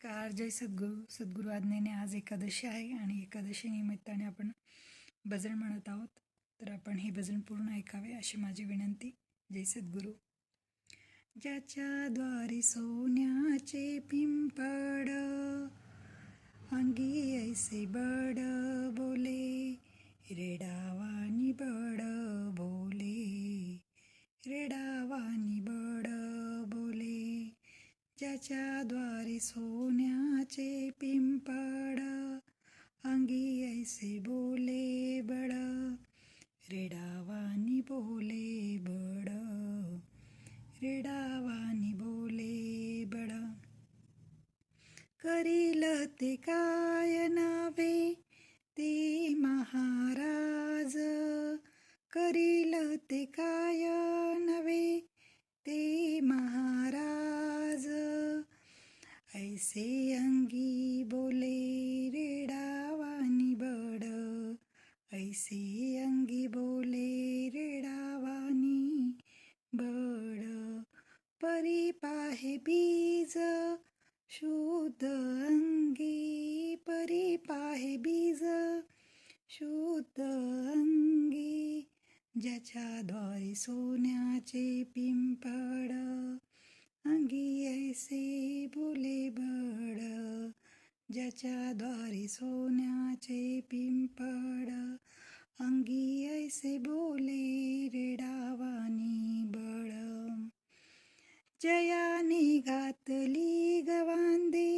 नमस्कार. जय सद्गुरू आज्ञेने आज एकादशी आहे आणि एकादशी निमित्ताने आपण भजन म्हणत आहोत. तर आपण हे भजन पूर्ण ऐकावे अशी माझी विनंती. जय सद्गुरू. ज्याच्या द्वारी सोन्याचे पिंपळ अंगी ऐसे बड बोले, रेडावानी बड बोले, रेडावानी बड बोले. ज्याच्या द्वारी सोन्याचे पिंपळ अंगी ऐसे बोले बड, रेडावानी बोले बड, रेडावानी बोले बड. करील ते काय नावे ते महाराज, करील ते काय नवे ते महाराज. ऐसे अंगी बोले रेडावानी बड, ऐसे अंगी बोले रेडावानी बड. परी पाहे बीज शुद्ध अंगी, परी पाहे बीज शुद्ध अंगी. ज्याच्या द्वारी सोन्याचे पिंपळ अंगी ऐसे बोले बड, ज्याच्या द्वारी सोन्याचे पिंपळ अंगी ऐसे बोले रेडावानी बड. जयाने घातली गवांदे,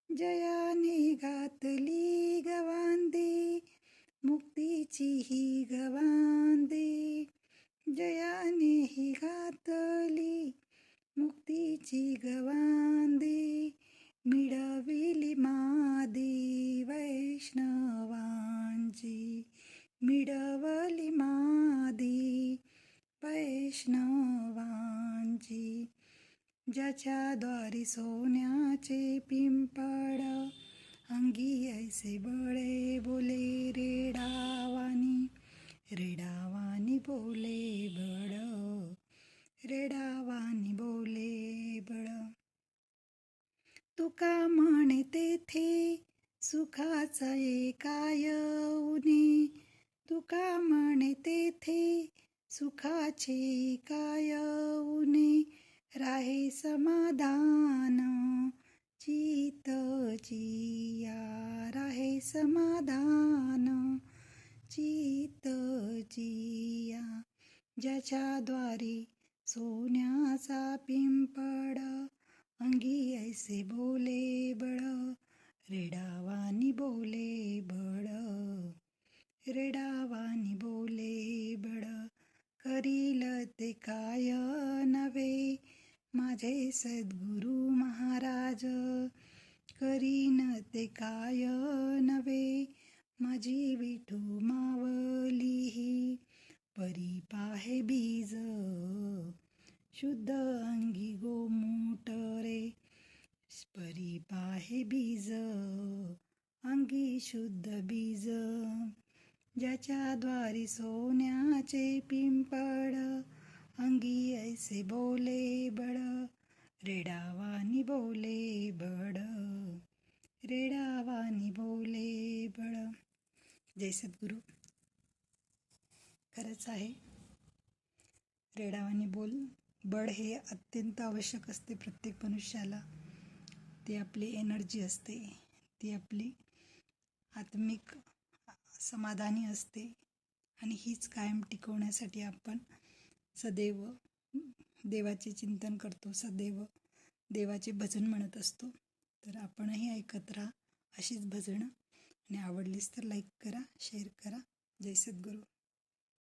जयाने घातली गवांदे, मुक्तीची ही गवांदे. जयाने ही घातली मुक्तीची गवांदे, मिळविली मादी वैष्णवांची, मिळवली मादी वैष्णवांची. ज्याच्या द्वारी सोन्याचे पिंपळ अंगी ऐसे बळे बोले रेडावानी, रेडावानी बोले बड, रेडावानी बोले बड. तुका म्हणे तेथे सुखाचा एकाय उने, तुका म्हणे तेथे सुखाचे काय उने. राहे समाधान चित जिया, राहे समाधान चित जिया. ज्याच्या द्वारी सोन्याचा पिंपळ अंगी ऐसे बोले बड, रेडावानी बोले बड, रेडावानी बोले बड. करील ते काय नवे माझे सद्गुरू महाराज, करीन ते काय नवे माझी विठू मावली. परी पाहे बीज शुद्ध अंगी गोमूट रे, परी पाहे बीज अंगी शुद्ध बीज. ज्याच्या द्वारी सोन्याचे पिंपळ अंगी ऐसे बोले बड, रेडावानी बोले बड, रेडावानी बोले बड. जय सद्गुरू. खरंच आहे, रेडावानी बड हे अत्यंत आवश्यक असते प्रत्येक मनुष्याला. ती आपली एनर्जी असते, ती आपली आत्मिक समाधानी असते आणि हीच कायम टिकवण्यासाठी आपण सदैव देवाचे चिंतन करतो, सदैव देवाचे भजन म्हणत असतो. तर आपणही ऐकत राहा अशीच भजनं आणि आवडलीच तर लाईक करा, शेअर करा. जय सद्गुरू.